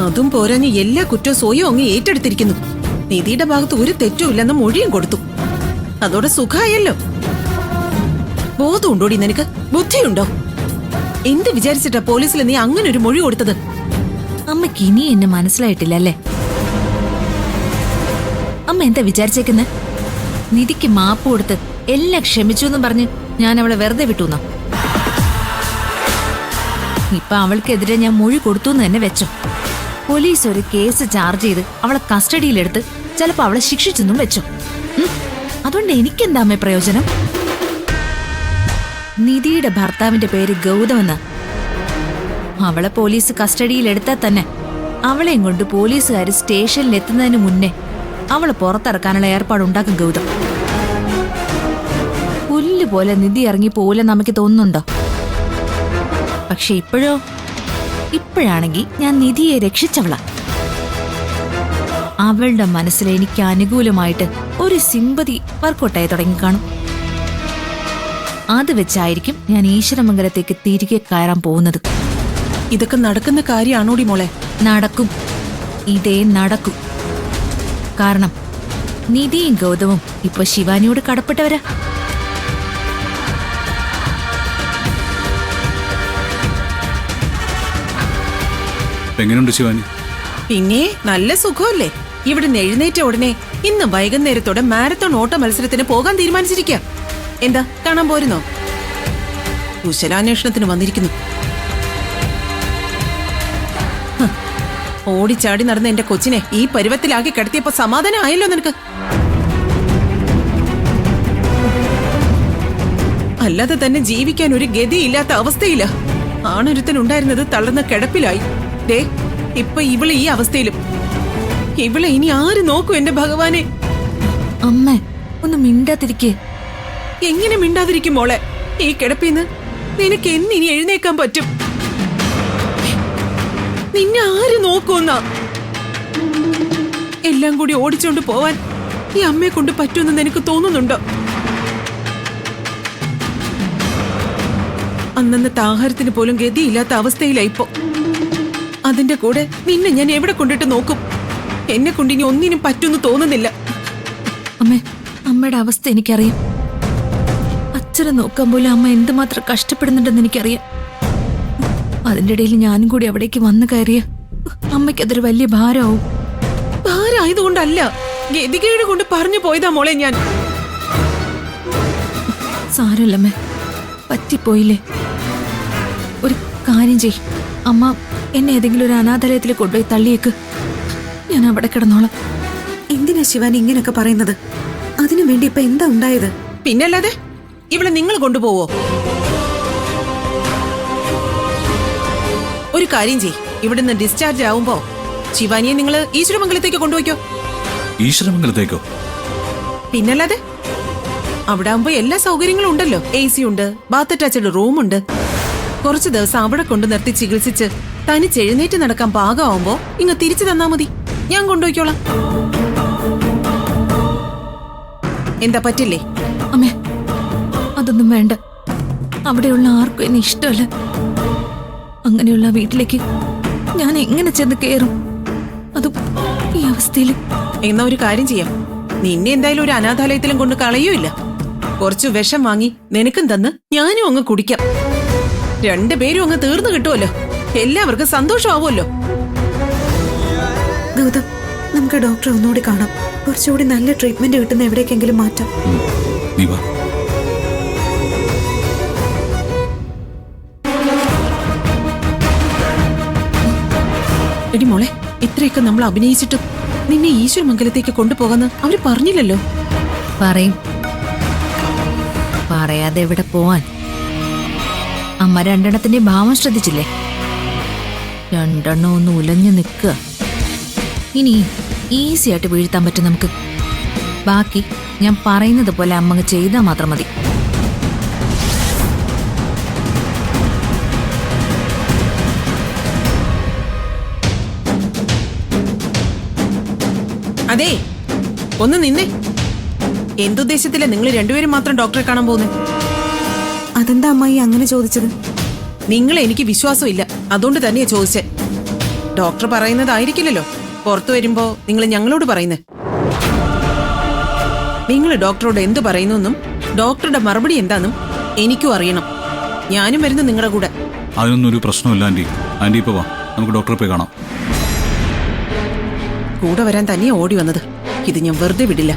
അതും പോരാഞ്ഞ് എല്ലാ കുറ്റവും സ്വയം അങ്ങ് ഏറ്റെടുത്തിരിക്കുന്നു. നിധിയുടെ ഭാഗത്ത് ഒരു തെറ്റുമില്ലെന്ന മൊഴിയും കൊടുത്തു. അതോടെ സുഖമായല്ലോ. ബോധമുണ്ടോടി നിനക്ക്? ബുദ്ധിയുണ്ടോ? എന്ത് വിചാരിച്ചിട്ടാ പോലീസിൽ നീ അങ്ങനെ ഒരു മൊഴി കൊടുത്തത്? അമ്മയ്ക്ക് ഇനി എന്നെ മനസ്സിലായിട്ടില്ല അല്ലേ? അമ്മ എന്താ വിചാരിച്ചേക്കുന്നെ? നിധിക്ക് മാപ്പ് കൊടുത്ത് എല്ലാം ക്ഷമിച്ചു എന്നും പറഞ്ഞ് ഞാൻ അവളെ വെറുതെ വിട്ടുന്നോ? ഇപ്പൊ അവൾക്കെതിരെ ഞാൻ മൊഴി കൊടുത്തു എന്ന് തന്നെ വെച്ചോ. പോലീസ് ഒരു കേസ് ചാർജ് ചെയ്ത് അവളെ കസ്റ്റഡിയിലെടുത്ത് ചിലപ്പോ അവളെ ശിക്ഷിച്ചെന്നും വെച്ചോ. അതുകൊണ്ട് എനിക്കെന്താ അമ്മേ പ്രയോജനം? നിധിയുടെ ഭർത്താവിന്റെ പേര് ഗൗതമെന്ന. അവളെ പോലീസ് കസ്റ്റഡിയിലെടുത്താൽ തന്നെ അവളെയും കൊണ്ട് പോലീസുകാർ സ്റ്റേഷനിൽ എത്തുന്നതിന് മുന്നേ അവളെ പുറത്തിറക്കാനുള്ള ഏർപ്പാടുണ്ടാക്കും ഗൗതം. പുല്ല് പോലെ നിധി ഇറങ്ങി പോലെ നമുക്ക് തോന്നുന്നുണ്ടോ? പക്ഷെ ഇപ്പോഴാണെങ്കിൽ ഞാൻ നിധിയെ രക്ഷിച്ചവളാ. അവളുടെ മനസ്സിൽ എനിക്ക് അനുകൂലമായിട്ട് ഒരു സിമ്പതി വർക്കൗട്ടായി തുടങ്ങിക്കാണും. അത് വെച്ചായിരിക്കും ഞാൻ ഈശ്വരമംഗലത്തേക്ക് തിരികെ കയറാൻ പോകുന്നത്. ഇതൊക്കെ നടക്കുന്ന കാര്യമാണോടി മോളെ? നടക്കും, ഇതേ നടക്കും. കാരണം നിധിയും ഗൗതമും ഇപ്പൊ ശിവാനിയോട് കടപ്പെട്ടവരാ. എങ്ങനെയുണ്ട് ശിവാനി? പിന്നെ നല്ല സുഖമല്ലേ? ഇവിടെ എഴുന്നേറ്റ ഉടനെ ഇന്ന് വൈകുന്നേരത്തോടെ മാരത്തോൺ ഓട്ട മത്സരത്തിന് പോകാൻ തീരുമാനിച്ചിരിക്കുക. എന്താ കാണാൻ പോരുന്നോ? കുശലാന്വേഷണത്തിന് വന്നിരിക്കുന്നു. ഓടിച്ചാടി നടന്ന എന്റെ കൊച്ചിനെ ഈ പരുവത്തിലാക്കി കിടത്തിയപ്പോ സമാധാനം ആയല്ലോ നിനക്ക്? അല്ലാതെ തന്നെ ജീവിക്കാൻ ഒരു ഗതിയില്ലാത്ത അവസ്ഥയില്ല. ആണൊരുത്തനുണ്ടായിരുന്നത് തളർന്ന കിടപ്പിലായി. ദേ ഇപ്പൊ ഇവള് ഈ അവസ്ഥയിലും. ഇവളെ ഇനി ആര് നോക്കൂ എന്റെ ഭഗവാനെ? അമ്മ ഒന്ന് മിണ്ടാതിരിക്കേ. എങ്ങനെ മിണ്ടാതിരിക്കും മോളെ? ഈ കിടപ്പിന്ന് നിനക്ക് എന്നിനി എഴുന്നേക്കാൻ പറ്റും? നിന്നെ ആര് നോക്കൂന്നാ? എല്ലാം കൂടി ഓടിച്ചോണ്ട് പോവാൻ ഈ അമ്മയെ കൊണ്ട് പറ്റുമെന്ന് നിനക്ക് തോന്നുന്നുണ്ടോ? അന്നത്തെ ആഹാരത്തിന് പോലും ഗതിയില്ലാത്ത അവസ്ഥയിലായി ഇപ്പോ. അതിന്റെ കൂടെ നിന്നെ ഞാൻ എവിടെ കൊണ്ടിട്ട് നോക്കും? എന്നെ കൊണ്ട് ഇനി ഒന്നിനും പറ്റുമെന്ന് തോന്നുന്നില്ല. അമ്മയുടെ അവസ്ഥ എനിക്കറിയാം. അച്ഛനെ നോക്കാൻ പോലും അമ്മ എന്തുമാത്രം കഷ്ടപ്പെടുന്നുണ്ടെന്ന് എനിക്കറിയാം. അതിന്റെ ഇടയിൽ ഞാനും കൂടി അവിടേക്ക് വന്നു കയറിയ അമ്മയ്ക്ക് അതൊരു വലിയ ഭാരമാവും. ഭാരമായതുകൊണ്ടല്ല, ഗതികേട് കൊണ്ട് പറഞ്ഞു പോയതാ മോളെ ഞാൻ. സാരല്ലമ്മേ, പറ്റിപ്പോയില്ലേ. ഒരു കാര്യം ചെയ്, അമ്മ എന്നെ ഏതെങ്കിലും ഒരു അനാഥാലയത്തിൽ കൊണ്ടുപോയി തള്ളിയേക്ക്. ഞാൻ അവിടെ കിടന്നോളാം. എന്തിനാ ശിവാനി ഇങ്ങനെയൊക്കെ പറയുന്നത്? അതിനു വേണ്ടി ഇപ്പൊ എന്താ ഉണ്ടായത്? പിന്നല്ലാതെ ഇവിടെ നിങ്ങൾ കൊണ്ടുപോവോ? ഒരു കാര്യം ചെയ്, ഇവിടുന്ന് ഡിസ്ചാർജ് ആവുമ്പോ ശിവാനിയെ നിങ്ങൾ ഈശ്വരമംഗലത്തേക്ക് കൊണ്ടുപോയിക്കോ. ഈശ്വരമംഗലത്തേക്കോ? പിന്നല്ലാതെ അവിടെ ആവുമ്പോ എല്ലാ സൗകര്യങ്ങളും ഉണ്ടല്ലോ. AC ഉണ്ട്, ബാത്ത് അറ്റാച്ച്ഡ് റൂമുണ്ട്. കുറച്ചു ദിവസം അവിടെ കൊണ്ടു നിർത്തി ചികിത്സിച്ച് തനിച്ചെഴുന്നേറ്റ് നടക്കാൻ പാകമാവുമ്പോ ഇങ്ങ് തിരിച്ചു തന്നാ മതി. ഞാൻ കൊണ്ടുപോയിക്കോളാം. എന്താ പറ്റില്ലേ? അമ്മേ, അതൊന്നും വേണ്ട. അവിടെയുള്ള ആർക്കും എന്നെ ഇഷ്ടമല്ല. അങ്ങനെയുള്ള വീട്ടിലേക്ക് ഞാൻ എങ്ങനെ ചെന്ന് കയറും? അതും ഈ അവസ്ഥയിൽ. എന്നാ ഒരു കാര്യം ചെയ്യാം, നിന്നെ എന്തായാലും ഒരു അനാഥാലയത്തിലും കൊണ്ട് കളയൂല്ല. കുറച്ചു വിഷം വാങ്ങി നിനക്കും തന്ന് ഞാനും അങ്ങ് കുടിക്കാം. രണ്ടുപേരും അങ്ങ് തീർന്നു കിട്ടുമല്ലോ. എല്ലാവർക്കും സന്തോഷമാവുമല്ലോ. ഗൗതം, നമുക്ക് ഡോക്ടറെ ഒന്നുകൂടി കാണാം. കുറച്ചുകൂടി നല്ല ട്രീറ്റ്മെന്റ് കിട്ടുന്ന എവിടേക്കെങ്കിലും മാറ്റാം. എടി മോളെ, ഇത്രയൊക്കെ നമ്മൾ അഭിനയിച്ചിട്ടും നിന്നെ ഈശ്വരമംഗലത്തേക്ക് കൊണ്ടുപോകാന്ന് അവര് പറഞ്ഞില്ലല്ലോ. പറയും, പറയാതെ എവിടെ പോവാൻ? അമ്മ രണ്ടെണ്ണത്തിന്റെ ഭാവം ശ്രദ്ധിച്ചില്ലേ? രണ്ടെണ്ണം ഒന്ന് ഉലഞ്ഞു നിൽക്കുക. ഇനി ഈസി ആയിട്ട് വീഴ്ത്താൻ പറ്റും നമുക്ക്. ബാക്കി ഞാൻ പറയുന്നത് പോലെ അമ്മ ചെയ്താൽ മാത്രം മതി. അതെ, ഒന്ന് നിന്നേ. എന്തുദ്ദേശത്തില്ല നിങ്ങൾ രണ്ടുപേരും മാത്രം ഡോക്ടറെ കാണാൻ പോകുന്നത്? അതെന്താ അമ്മായി അങ്ങനെ ചോദിച്ചത്? നിങ്ങളെ എനിക്ക് വിശ്വാസമില്ല, അതുകൊണ്ട് തന്നെയാ ചോദിച്ചേ. ഡോക്ടർ പറയുന്നതായിരിക്കില്ലല്ലോ പുറത്തു വരുമ്പോ നിങ്ങൾ ഞങ്ങളോട് പറയുന്നേ. നിങ്ങൾ ഡോക്ടറോട് എന്ത് പറയുന്നു ഡോക്ടറുടെ മറുപടി എന്താന്നും എനിക്കും അറിയണം. ഞാനും വരുന്നു നിങ്ങളുടെ കൂടെ. അതിനൊന്നും ഒരു പ്രശ്നമില്ല ആന്റി. ആന്റി ഇപ്പൊ വാ, നമുക്ക് ഡോക്ടറെ പോയി കാണാം. കൂടെ വരാൻ തന്നെയാ ഓടി വന്നത്. ഇത് ഞാൻ വെറുതെ വിടില്ല.